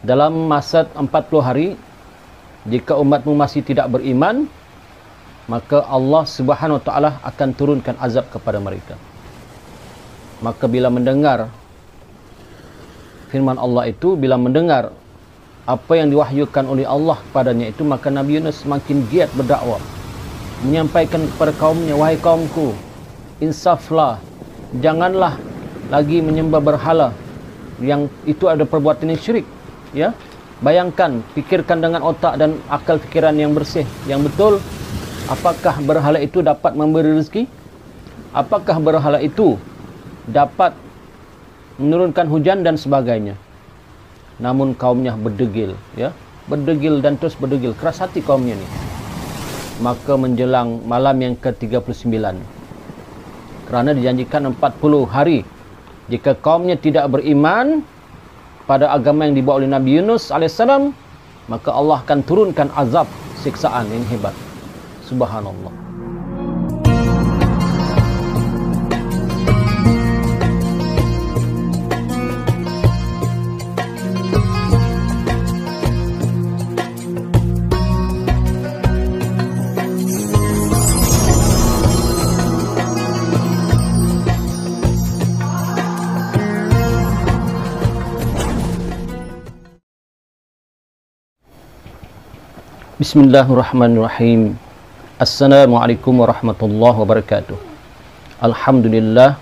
dalam masa 40 hari, jika umatmu masih tidak beriman, maka Allah Subhanahu wa taala akan turunkan azab kepada mereka. Maka bila mendengar firman Allah itu, bila mendengar apa yang diwahyukan oleh Allah kepadanya itu, maka Nabi Yunus semakin giat berdakwah, menyampaikan kepada kaumnya, wahai kaumku, insaflah, janganlah lagi menyembah berhala, yang itu ada perbuatan yang syirik, ya. Bayangkan, pikirkan dengan otak dan akal fikiran yang bersih, yang betul. Apakah berhala itu dapat memberi rezeki? Apakah berhala itu dapat menurunkan hujan dan sebagainya? Namun kaumnya berdegil, ya, berdegil dan terus berdegil, keras hati kaumnya ni. Maka menjelang malam yang ke-39, kerana dijanjikan 40 hari, jika kaumnya tidak beriman pada agama yang dibawa oleh Nabi Yunus alaihissalam, maka Allah akan turunkan azab siksaan yang hebat. Subhanallah. Bismillahirrahmanirrahim. Assalamualaikum warahmatullahi wabarakatuh. Alhamdulillah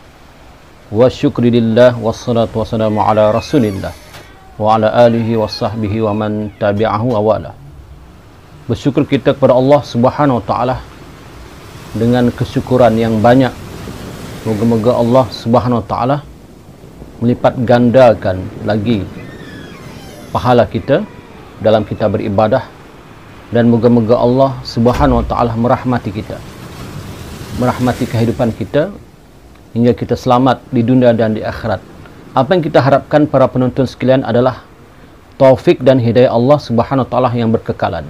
wa syukrilillah wassalatu wassalamu ala rasulillah wa ala alihi wa sahbihi wa man tabi'ahu awala. Bersyukur kita kepada Allah Subhanahu wa taala dengan kesyukuran yang banyak. Moga-moga Allah Subhanahu wa taala melipat gandakan lagi pahala kita dalam kita beribadah, dan moga-moga Allah Subhanahu wa taala merahmati kita, merahmati kehidupan kita hingga kita selamat di dunia dan di akhirat. Apa yang kita harapkan para penonton sekalian adalah taufik dan hidayah Allah Subhanahu wa taala yang berkekalan.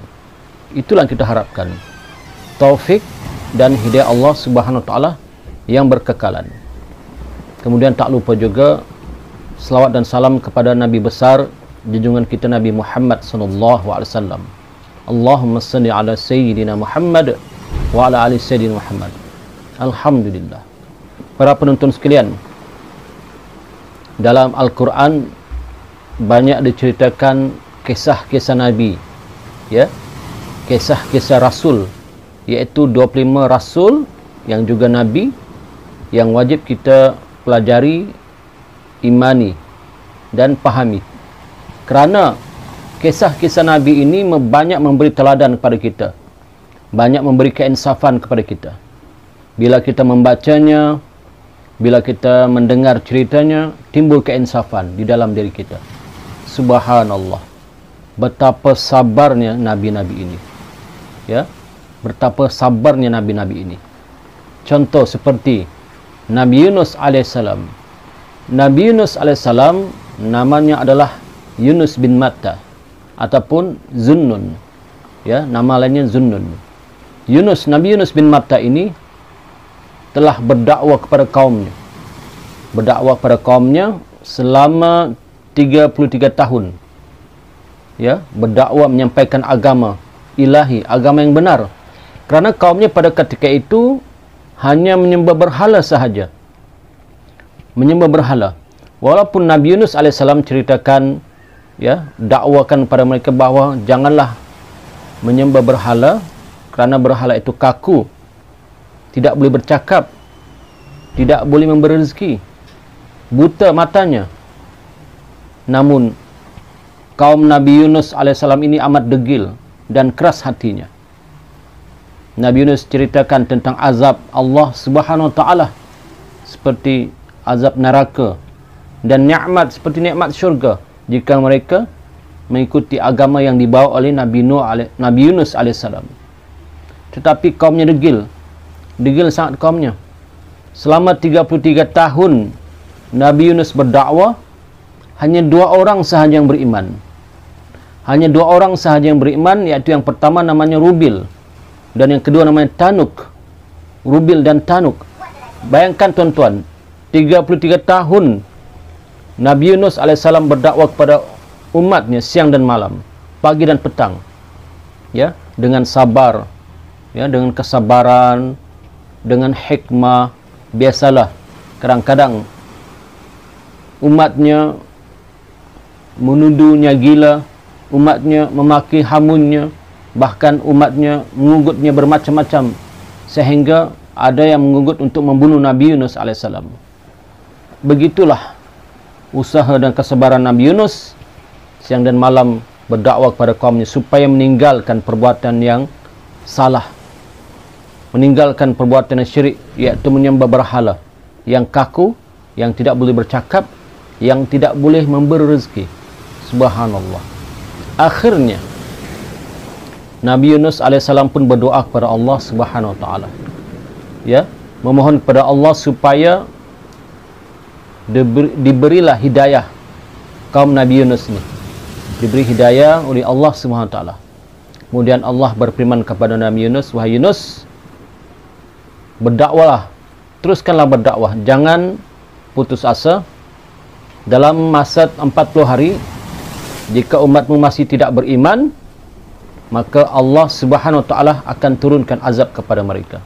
Itulah yang kita harapkan. Taufik dan hidayah Allah Subhanahu wa taala yang berkekalan. Kemudian tak lupa juga selawat dan salam kepada Nabi besar junjungan kita Nabi Muhammad sallallahu alaihi wasallam. Allahumma salli ala Sayyidina Muhammad wa ala ali Sayyidina Muhammad. Alhamdulillah. Para penonton sekalian, dalam Al-Quran banyak diceritakan kisah-kisah Nabi, ya, kisah-kisah Rasul, iaitu 25 Rasul yang juga Nabi yang wajib kita pelajari, imani dan pahami. Kerana kisah-kisah Nabi ini banyak memberi teladan kepada kita, banyak memberi keinsafan kepada kita. Bila kita membacanya, bila kita mendengar ceritanya, timbul keinsafan di dalam diri kita. Subhanallah, betapa sabarnya Nabi-Nabi ini, ya, betapa sabarnya Nabi-Nabi ini. Contoh seperti Nabi Yunus alaihissalam. Nabi Yunus alaihissalam namanya adalah Yunus bin Matta ataupun Zunnun, ya, nama lainnya Zunnun. Nabi Yunus bin Matta ini telah berdakwah kepada kaumnya, selama 33 tahun, ya, berdakwah menyampaikan agama ilahi, agama yang benar. Kerana kaumnya pada ketika itu hanya menyembah berhala sahaja, menyembah berhala. Walaupun Nabi Yunus alaihissalam ceritakan, ya, dakwakan pada mereka bahawa janganlah menyembah berhala, kerana berhala itu kaku, tidak boleh bercakap, tidak boleh memberi rezeki, buta matanya. Namun kaum Nabi Yunus alaihissalam ini amat degil dan keras hatinya. Nabi Yunus ceritakan tentang azab Allah Subhanahu wa taala, seperti azab neraka, dan nikmat seperti nikmat syurga jika mereka mengikuti agama yang dibawa oleh Nabi Yunus alaihissalam. Tetapi kaumnya degil sangat kaumnya. Selama 33 tahun Nabi Yunus berdakwah, hanya 2 orang sahaja yang beriman. Hanya 2 orang sahaja yang beriman, iaitu yang pertama namanya Rubil, dan yang kedua namanya Tanuk. Rubil dan Tanuk. Bayangkan tuan-tuan, 33 tahun Nabi Yunus alaihissalam berdakwah kepada umatnya siang dan malam, pagi dan petang, ya, dengan sabar, ya, dengan kesabaran, dengan hikmah. Biasalah kadang-kadang umatnya menuduhnya gila, umatnya memaki hamunnya, bahkan umatnya mengungutnya bermacam-macam, sehingga ada yang mengunggut untuk membunuh Nabi Yunus alaihissalam. Begitulah usaha dan kesabaran Nabi Yunus siang dan malam berdakwah kepada kaumnya supaya meninggalkan perbuatan yang salah, meninggalkan perbuatan yang syirik, iaitu menyembah berhala, yang kaku, yang tidak boleh bercakap, yang tidak boleh memberi rezeki. Subhanallah. Akhirnya Nabi Yunus alaihissalam pun berdoa kepada Allah Subhanahu wa taala, ya, memohon kepada Allah supaya diberilah hidayah kaum Nabi Yunus ini, diberi hidayah oleh Allah Subhanahu wa taala. Kemudian Allah berfirman kepada Nabi Yunus, wahai Yunus, berdakwalah, teruskanlah berdakwah, jangan putus asa. Dalam masa 40 hari, jika umatmu masih tidak beriman, maka Allah Subhanahu wa taala akan turunkan azab kepada mereka.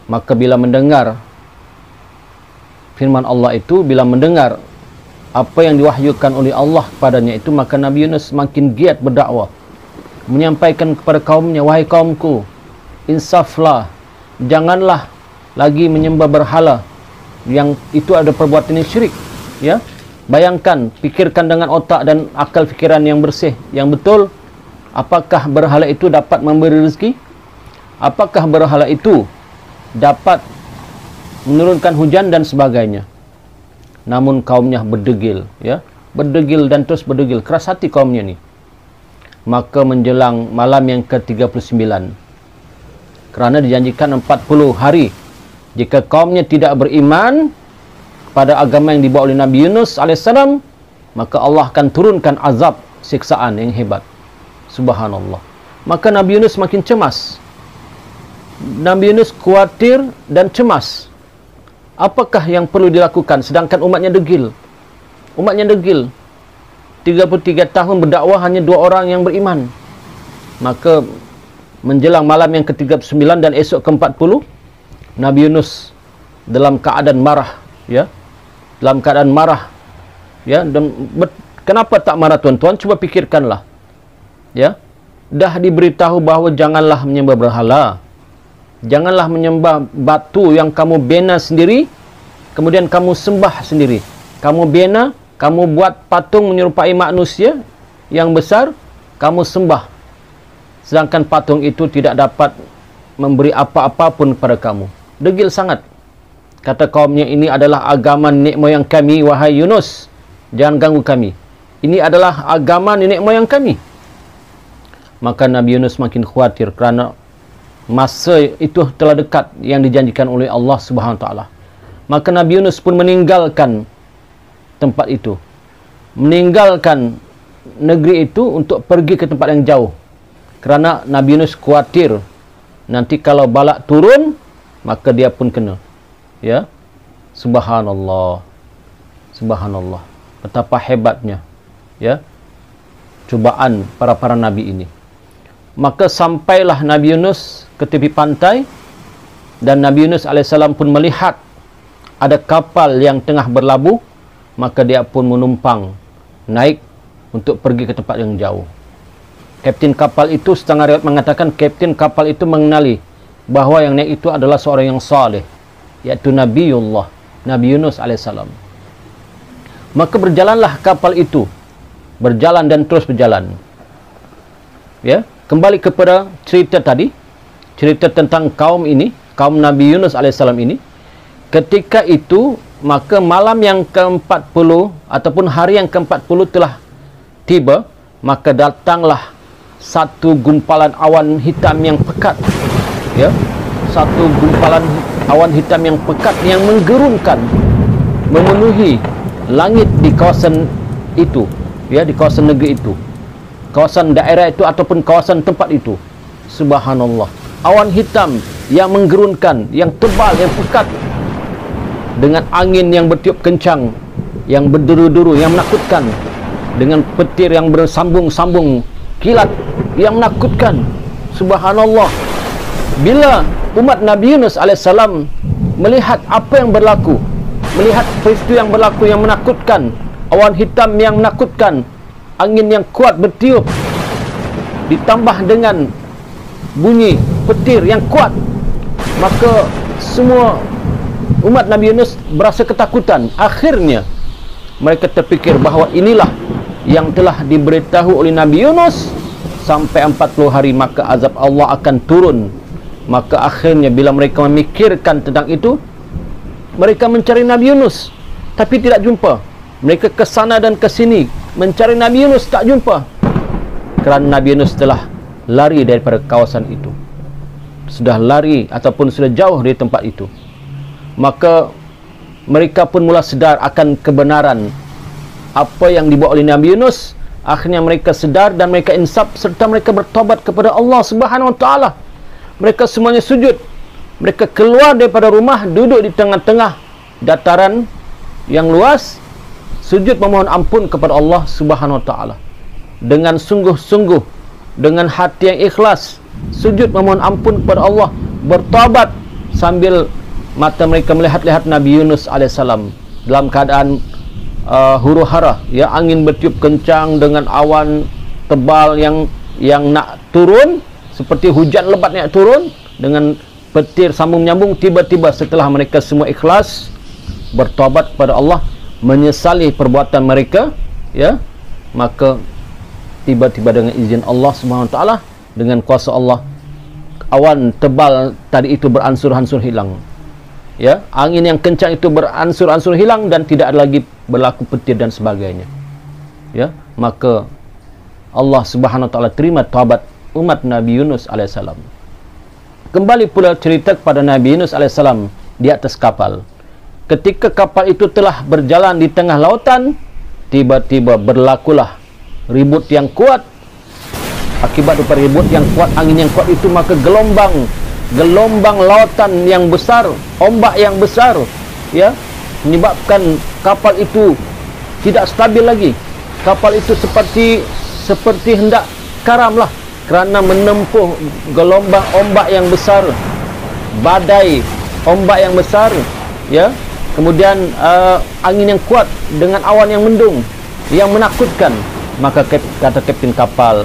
Maka bila mendengar firman Allah itu, bila mendengar apa yang diwahyukan oleh Allah kepadanya itu, maka Nabi Yunus makin giat berdakwah, menyampaikan kepada kaumnya, wahai kaumku, insaflah, janganlah lagi menyembah berhala, yang itu ada perbuatan yang syirik, ya. Bayangkan, pikirkan dengan otak dan akal fikiran yang bersih, yang betul. Apakah berhala itu dapat memberi rezeki? Apakah berhala itu dapat menurunkan hujan dan sebagainya? Namun kaumnya berdegil, ya, berdegil dan terus berdegil, keras hati kaumnya ni. Maka menjelang malam yang ke-39, kerana dijanjikan 40 hari, jika kaumnya tidak beriman pada agama yang dibawa oleh Nabi Yunus alaihissalam, maka Allah akan turunkan azab siksaan yang hebat. Subhanallah. Maka Nabi Yunus makin cemas. Nabi Yunus khawatir dan cemas. Apakah yang perlu dilakukan sedangkan umatnya degil? Umatnya degil. 33 tahun berdakwah, hanya 2 orang yang beriman. Maka menjelang malam yang ke-39 dan esok ke-40, Nabi Yunus dalam keadaan marah, ya. Dalam keadaan marah, ya. Dan kenapa tak marah, tuan-tuan? Cuba pikirkanlah, ya. Dah diberitahu bahawa janganlah menyembah berhala, janganlah menyembah batu yang kamu bina sendiri, kemudian kamu sembah sendiri. Kamu bina, kamu buat patung menyerupai manusia yang besar, kamu sembah, sedangkan patung itu tidak dapat memberi apa-apa pun kepada kamu. Degil sangat. Kata kaumnya, ini adalah agama nenek moyang kami, wahai Yunus, jangan ganggu kami. Ini adalah agama nenek moyang kami. Maka Nabi Yunus makin khawatir kerana masa itu telah dekat yang dijanjikan oleh Allah Subhanahu wa taala. Maka Nabi Yunus pun meninggalkan tempat itu, meninggalkan negeri itu untuk pergi ke tempat yang jauh, kerana Nabi Yunus khawatir nanti kalau balak turun, maka dia pun kena, ya. Subhanallah. Subhanallah. Betapa hebatnya, ya, cubaan para nabi ini. Maka sampailah Nabi Yunus ke tepi pantai, dan Nabi Yunus alaihissalam pun melihat ada kapal yang tengah berlabuh. Maka dia pun menumpang, naik untuk pergi ke tempat yang jauh. Kapten kapal itu, setengah riwayat mengatakan kapten kapal itu mengenali bahawa yang naik itu adalah seorang yang saleh, iaitu Nabiullah, Nabi Yunus alaihissalam. Maka berjalanlah kapal itu, berjalan dan terus berjalan, ya. Kembali kepada cerita tadi, cerita tentang kaum ini, kaum Nabi Yunus alaihissalam ini. Ketika itu, maka malam yang ke-40 ataupun hari yang ke-40 telah tiba. Maka datanglah satu gumpalan awan hitam yang pekat, ya, satu gumpalan awan hitam yang pekat yang menggerunkan, memenuhi langit di kawasan itu, ya, di kawasan negeri itu, kawasan daerah itu ataupun kawasan tempat itu. Subhanallah. Awan hitam yang menggerunkan, yang tebal, yang pekat, dengan angin yang bertiup kencang, yang berderu-deru, yang menakutkan. dengan petir yang bersambung-sambung, kilat yang menakutkan. Subhanallah. Bila umat Nabi Yunus alaihissalam melihat apa yang berlaku, melihat peristiwa yang berlaku yang menakutkan, awan hitam yang menakutkan, angin yang kuat bertiup, ditambah dengan bunyi petir yang kuat, maka semua umat Nabi Yunus berasa ketakutan. Akhirnya mereka terfikir bahawa inilah yang telah diberitahu oleh Nabi Yunus, sampai 40 hari maka azab Allah akan turun. Maka akhirnya bila mereka memikirkan tentang itu, mereka mencari Nabi Yunus tapi tidak jumpa. Mereka ke sana dan ke sini mencari Nabi Yunus, tak jumpa, kerana Nabi Yunus telah lari daripada kawasan itu, sudah lari ataupun sudah jauh dari tempat itu. Maka mereka pun mula sedar akan kebenaran apa yang dibuat oleh Nabi Yunus. Akhirnya mereka sedar dan mereka insaf serta mereka bertobat kepada Allah Subhanahu Wa Taala. Mereka semuanya sujud. Mereka keluar daripada rumah, duduk di tengah-tengah dataran yang luas, sujud memohon ampun kepada Allah Subhanahu Wa Taala dengan sungguh-sungguh, dengan hati yang ikhlas. Sujud memohon ampun kepada Allah, bertobat sambil mata mereka melihat-lihat Nabi Yunus alaihissalam dalam keadaan huru-hara, ya, angin bertiup kencang dengan awan tebal yang nak turun, seperti hujan lebat nak turun, dengan petir sambung menyambung. Tiba-tiba setelah mereka semua ikhlas bertobat kepada Allah, menyesali perbuatan mereka, ya, maka tiba-tiba dengan izin Allah Subhanahu Wa Taala, dengan kuasa Allah, awan tebal tadi itu beransur-ansur hilang, ya, angin yang kencang itu beransur-ansur hilang dan tidak ada lagi berlaku petir dan sebagainya, ya. Maka Allah Subhanahu Wa Taala terima taubat umat Nabi Yunus alaihissalam. Kembali pula cerita kepada Nabi Yunus alaihissalam di atas kapal. Ketika kapal itu telah berjalan di tengah lautan, tiba-tiba berlakulah ribut yang kuat. Akibat daripada ribut yang kuat, angin yang kuat itu, maka gelombang lautan yang besar, ombak yang besar, ya, menyebabkan kapal itu tidak stabil lagi. Kapal itu seperti hendak karamlah, kerana menempuh gelombang ombak yang besar, badai ombak yang besar, ya. Kemudian angin yang kuat dengan awan yang mendung yang menakutkan. Maka kata kapten kapal,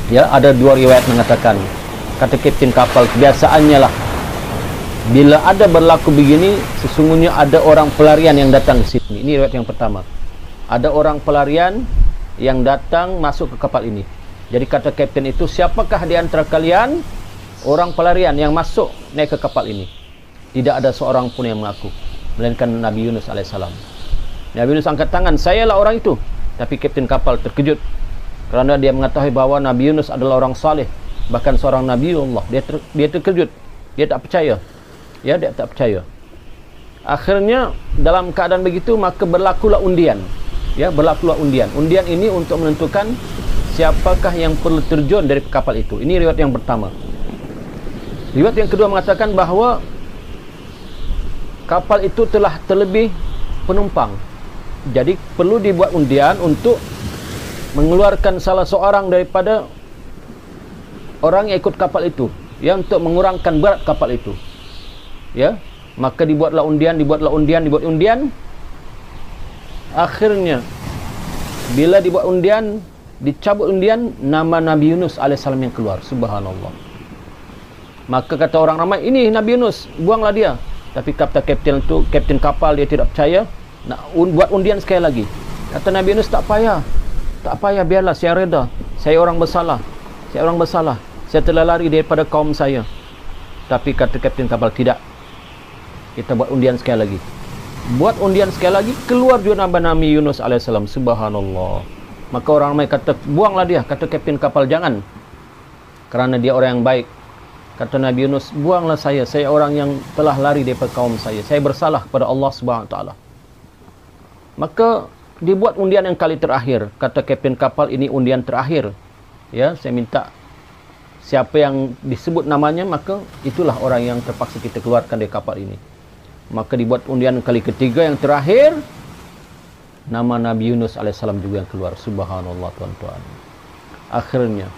ya, ada dua riwayat mengatakan, kata kapten kapal, kebiasaannya lah bila ada berlaku begini, sesungguhnya ada orang pelarian yang datang ke sini. Ini riwayat yang pertama. Ada orang pelarian yang datang masuk ke kapal ini. Jadi kata kapten itu, siapakah di antara kalian orang pelarian yang masuk naik ke kapal ini? Tidak ada seorang pun yang mengaku, melainkan Nabi Yunus alaihissalam. Nabi Yunus angkat tangan, sayalah orang itu. Tapi kapten kapal terkejut, kerana dia mengetahui bahawa Nabi Yunus adalah orang saleh, bahkan seorang Nabi Allah. Dia terkejut, dia tak percaya, ya, dia tak percaya. Akhirnya dalam keadaan begitu, maka berlakulah undian, ya, berlakulah undian. Undian ini untuk menentukan siapakah yang perlu terjun dari kapal itu. Ini riwayat yang pertama. Riwayat yang kedua mengatakan bahawa kapal itu telah terlebih penumpang, jadi perlu dibuat undian untuk mengeluarkan salah seorang daripada orang yang ikut kapal itu, ya, untuk mengurangkan berat kapal itu, ya. Maka dibuat undian. Akhirnya bila dibuat undian, dicabut undian, nama Nabi Yunus alaihissalam yang keluar. Subhanallah. Maka kata orang ramai, ini Nabi Yunus, buanglah dia. Tapi kata kapten itu, kapten kapal, dia tidak percaya, nak buat undian sekali lagi. Kata Nabi Yunus, tak payah, biarlah, saya reda, saya orang bersalah, saya telah lari daripada kaum saya. Tapi kata kapten kapal, tidak, kita buat undian sekali lagi. Buat undian sekali lagi, keluar juga nama Nabi Yunus alaihissalam. Subhanallah. Maka orang ramai kata, buanglah dia. Kata kapten kapal, jangan, kerana dia orang yang baik. Kata Nabi Yunus, buanglah saya orang yang telah lari daripada kaum saya bersalah kepada Allah Subhanahu Wa Taala. Maka dibuat undian yang kali terakhir. Kata kapten kapal, ini undian terakhir, ya, saya minta siapa yang disebut namanya, maka itulah orang yang terpaksa kita keluarkan dari kapal ini. Maka dibuat undian kali ketiga yang terakhir, nama Nabi Yunus alaihissalam juga yang keluar. Subhanallah tuan-tuan. Akhirnya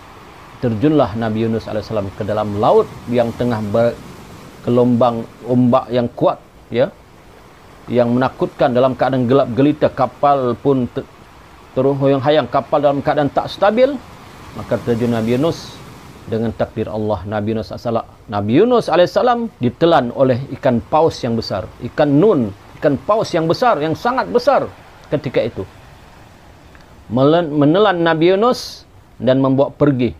terjunlah Nabi Yunus alaihissalam ke dalam laut yang tengah bergelombang ombak yang kuat, ya, yang menakutkan, dalam keadaan gelap gelita, kapal pun terhoyong-hayang, kapal dalam keadaan tak stabil. Maka terjun Nabi Yunus dengan takdir Allah. Nabi Yunus alaihissalam ditelan oleh ikan paus yang besar, ikan nun, ikan paus yang besar, yang sangat besar ketika itu. Menelan Nabi Yunus dan membawa pergi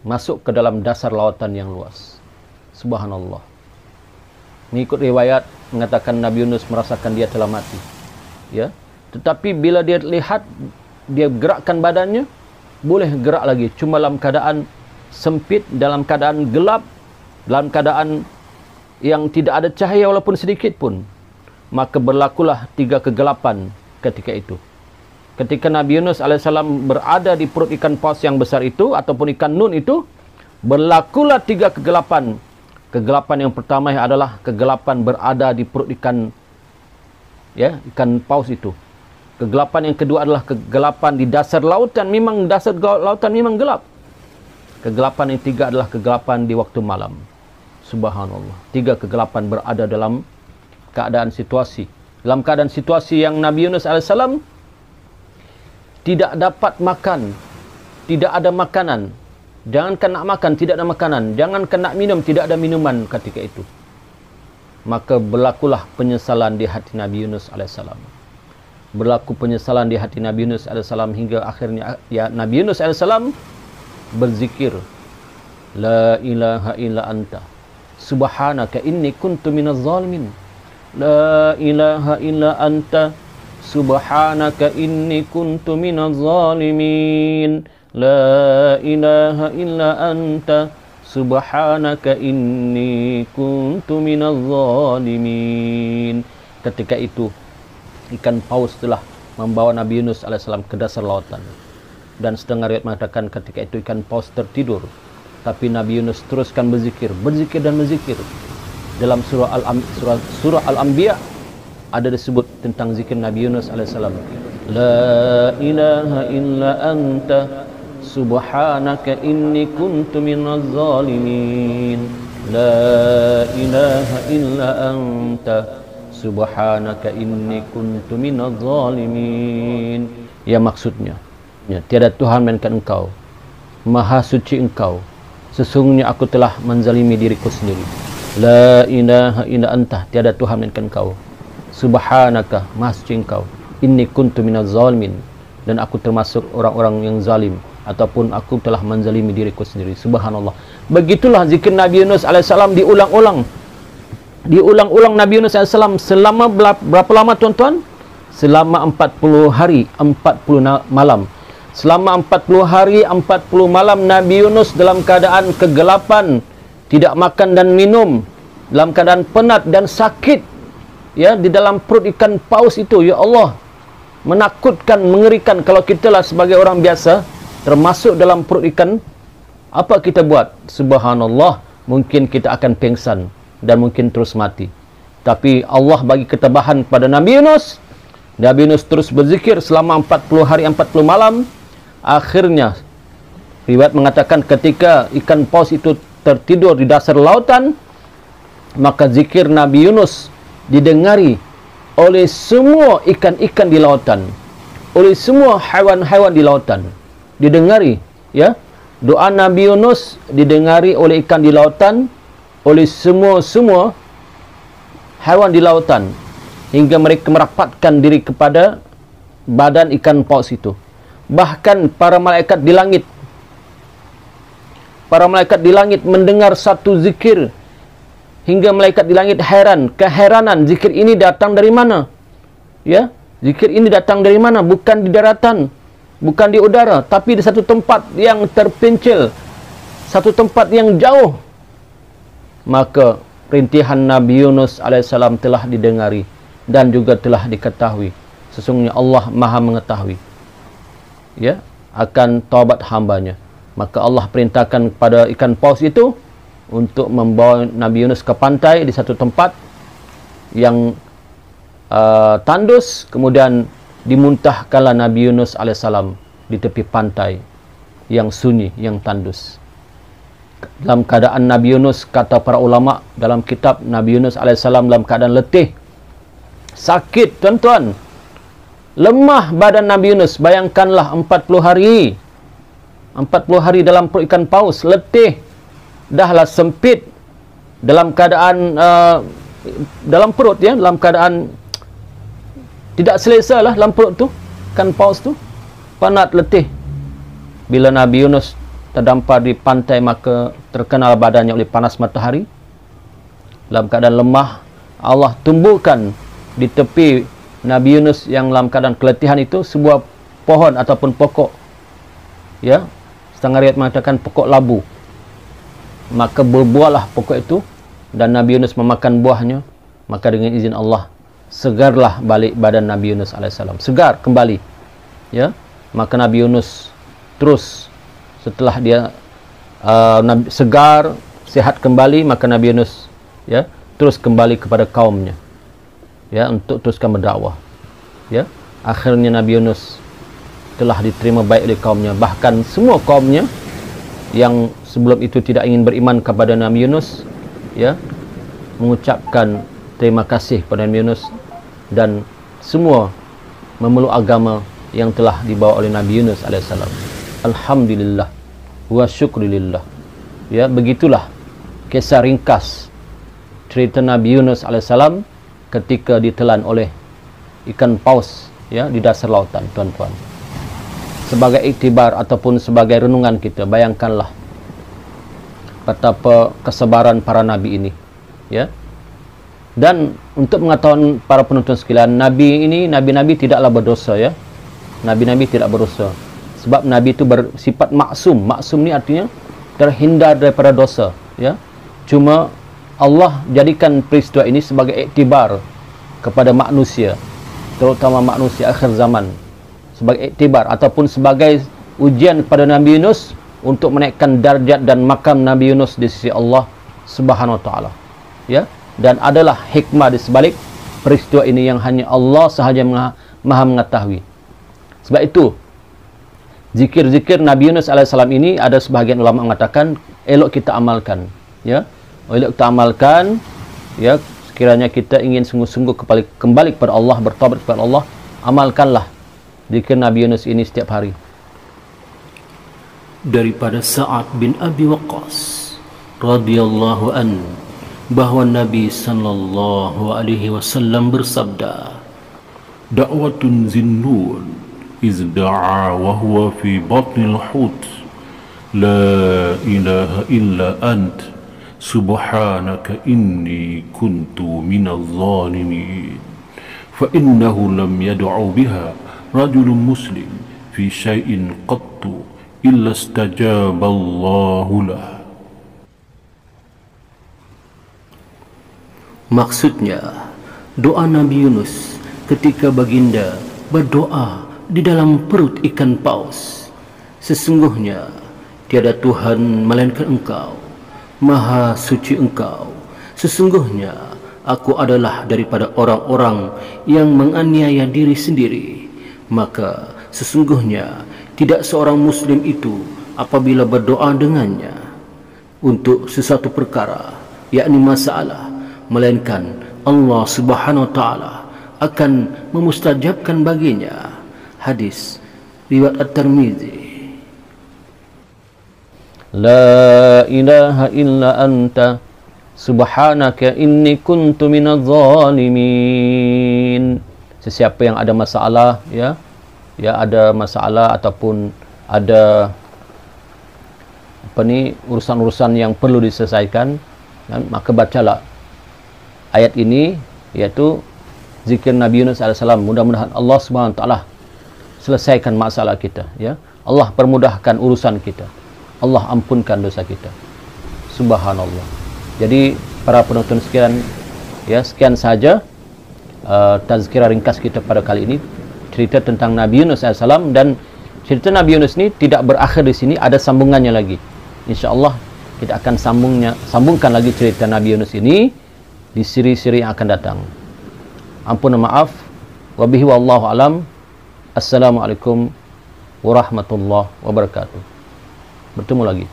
masuk ke dalam dasar lautan yang luas. Subhanallah. Mengikut riwayat mengatakan Nabi Yunus merasakan dia telah mati. Ya. Tetapi bila dia lihat, dia gerakkan badannya, boleh gerak lagi. Cuma dalam keadaan sempit, dalam keadaan gelap, dalam keadaan yang tidak ada cahaya walaupun sedikit pun. Maka berlakulah 3 kegelapan ketika itu. Ketika Nabi Yunus alaihissalam berada di perut ikan paus yang besar itu, ataupun ikan nun itu, berlakulah 3 kegelapan. Kegelapan yang pertama adalah kegelapan berada di perut ikan paus itu. Kegelapan yang kedua adalah kegelapan di dasar lautan. Memang dasar lautan memang gelap. Kegelapan yang tiga adalah kegelapan di waktu malam. Subhanallah. 3 kegelapan berada dalam keadaan situasi. Dalam keadaan situasi yang Nabi Yunus alaihissalam tidak dapat makan, tidak ada makanan. Jangankan nak makan, tidak ada makanan. Jangankan nak minum, tidak ada minuman ketika itu. Maka berlakulah penyesalan di hati Nabi Yunus alaihissalam. Berlaku penyesalan di hati Nabi Yunus alaihissalam hingga akhirnya Nabi Yunus alaihissalam berzikir, la ilaha illa anta subhanaka inni kuntu minaz zalimin. La ilaha illa anta subhanaka inni kuntu minaz zalimin. La ilaha illa anta subhanaka inni kuntu minaz zalimin. Ketika itu ikan paus telah membawa Nabi Yunus alaihissalam ke dasar lautan. Dan setengah riwayat mengatakan ketika itu ikan paus tertidur. Tapi Nabi Yunus teruskan berzikir dan berzikir. Dalam surah Al-Anbiya ada disebut tentang zikir Nabi Yunus alaihissalam. La ilaha illa anta subhanaka inni kuntu minaz zalimin. La ilaha illa anta subhanaka inni kuntu minaz zalimin. Ya, maksudnya, ya, tiada Tuhan melainkan Engkau, Maha suci Engkau, sesungguhnya aku telah menzalimi diriku sendiri. La ilaha illa anta, tiada Tuhan melainkan Engkau, subhanaka, Maha suci Engkau, inni kuntu minaz zalimin, dan aku termasuk orang-orang yang zalim, ataupun aku telah menzalimi diriku sendiri. Subhanallah. Begitulah zikir Nabi Yunus alaihissalam diulang-ulang Nabi Yunus alaihissalam selama berapa lama tuan-tuan? Selama 40 hari 40 malam. Selama 40 hari 40 malam Nabi Yunus dalam keadaan kegelapan, tidak makan dan minum, dalam keadaan penat dan sakit, ya, di dalam perut ikan paus itu. Ya Allah, menakutkan, mengerikan. Kalau kita lah sebagai orang biasa termasuk dalam perut ikan, apa kita buat? Subhanallah, mungkin kita akan pingsan dan mungkin terus mati. Tapi Allah bagi ketabahan kepada Nabi Yunus. Nabi Yunus terus berzikir selama 40 hari 40 malam. Akhirnya riwayat mengatakan ketika ikan paus itu tertidur di dasar lautan, maka zikir Nabi Yunus didengari oleh semua ikan-ikan di lautan, oleh semua haiwan-haiwan di lautan. Didengari, ya. Doa Nabi Yunus didengari oleh ikan di lautan, oleh semua haiwan di lautan, hingga mereka merapatkan diri kepada badan ikan paus itu. Bahkan para malaikat di langit mendengar satu zikir, hingga malaikat di langit keheranan, zikir ini datang dari mana? Ya, zikir ini datang dari mana? Bukan di daratan, bukan di udara, tapi di satu tempat yang terpencil, satu tempat yang jauh. Maka rintihan Nabi Yunus alaihissalam telah didengari dan juga telah diketahui. Sesungguhnya Allah Maha mengetahui, ya, akan taubat hambanya. Maka Allah perintahkan kepada ikan paus itu untuk membawa Nabi Yunus ke pantai di satu tempat yang tandus. Kemudian dimuntahkanlah Nabi Yunus alaihissalam di tepi pantai yang sunyi, yang tandus. Dalam keadaan Nabi Yunus, kata para ulama dalam kitab, Nabi Yunus alaihissalam dalam keadaan letih, sakit tuan-tuan, lemah badan Nabi Yunus. Bayangkanlah 40 hari dalam perut ikan paus, letih, dahlah sempit dalam keadaan dalam perut, ya, dalam keadaan tidak selesa lah dalam perut tu, ikan paus tu, penat, letih. Bila Nabi Yunus terdampar di pantai, maka terkenal badannya oleh panas matahari. Dalam keadaan lemah, Allah tumbuhkan di tepi Nabi Yunus yang dalam keadaan keletihan itu sebuah pohon ataupun pokok, ya, setengah riwayat mengatakan pokok labu. Maka berbuahlah pokok itu dan Nabi Yunus memakan buahnya. Maka dengan izin Allah, segarlah balik badan Nabi Yunus alaihissalam, segar kembali, ya. Maka Nabi Yunus terus setelah dia segar, sehat kembali, maka Nabi Yunus, ya, terus kembali kepada kaumnya, ya, untuk teruskan berdakwah, ya. Akhirnya Nabi Yunus telah diterima baik oleh kaumnya. Bahkan semua kaumnya yang sebelum itu tidak ingin beriman kepada Nabi Yunus, ya, mengucapkan terima kasih kepada Nabi Yunus, dan semua memeluk agama yang telah dibawa oleh Nabi Yunus alaihissalam. Alhamdulillah wa syukurillah. Ya, begitulah kisah ringkas cerita Nabi Yunus alaihissalam ketika ditelan oleh ikan paus, ya, di dasar lautan, tuan-tuan. Sebagai iktibar ataupun sebagai renungan kita, bayangkanlah betapa kesabaran para nabi ini, ya. Dan untuk mengetahui para penonton sekalian, nabi ini, nabi-nabi tidaklah berdosa, ya. Nabi-nabi tidak berdosa. Sebab nabi itu bersifat maksum. Maksum ni artinya terhindar daripada dosa, ya. Cuma Allah jadikan peristiwa ini sebagai iktibar kepada manusia, terutama manusia akhir zaman, sebagai iktibar ataupun sebagai ujian kepada Nabi Yunus untuk menaikkan darjat dan makam Nabi Yunus di sisi Allah Subhanahu wa taala, ya. Dan adalah hikmah di sebalik peristiwa ini yang hanya Allah sahaja maha mengetahui. Sebab itu zikir-zikir Nabi Yunus alaihissalam ini, ada sebahagian ulama mengatakan elok kita amalkan, ya. Elok kita amalkan, ya. Sekiranya kita ingin sungguh-sungguh kembali kepada Allah, bertaubat kepada Allah, amalkanlah zikir Nabi Yunus ini setiap hari. Daripada Sa'ad bin Abi Waqqas radhiyallahu an, bahwa Nabi sallallahu alaihi wasallam bersabda, "Da'watun zinnun iz da'a wa huwa fi batnil hut, la ilaha illa ant, subhanaka inni kuntu minadh dhalimin." Fa innahu lam yad'u biha rajulun muslim fi syai'in qattu illa istajaba Allahu lahu. Maksudnya, doa Nabi Yunus ketika baginda berdoa di dalam perut ikan paus, "Sesungguhnya tiada Tuhan melainkan Engkau, Maha Suci Engkau. Sesungguhnya aku adalah daripada orang-orang yang menganiaya diri sendiri. Maka sesungguhnya tidak seorang Muslim itu apabila berdoa dengannya untuk sesuatu perkara, yakni masalah, melainkan Allah Subhanahu wa taala akan memustajabkan baginya." Hadis riwayat At-Tirmizi. La ilaha illa anta subhanaka inni kuntu minadh dhalimin. Sesiapa yang ada masalah, ya, ada masalah ataupun ada urusan-urusan yang perlu diselesaikan, maka bacalah ayat ini, iaitu zikir Nabi Yunus alaihissalam. Mudah-mudahan Allah Subhanahu wa taala selesaikan masalah kita, ya. Allah permudahkan urusan kita. Allah ampunkan dosa kita. Subhanallah. Jadi para penonton sekalian, ya, sekian saja tazkirah ringkas kita pada kali ini, cerita tentang Nabi Yunus alaihissalam. Dan cerita Nabi Yunus ini tidak berakhir di sini, ada sambungannya lagi. Insya-Allah kita akan sambungkan lagi cerita Nabi Yunus ini di siri-siri yang akan datang. Ampun maaf. Wabihi wallahu alam. Assalamualaikum warahmatullahi wabarakatuh. Bertemu lagi.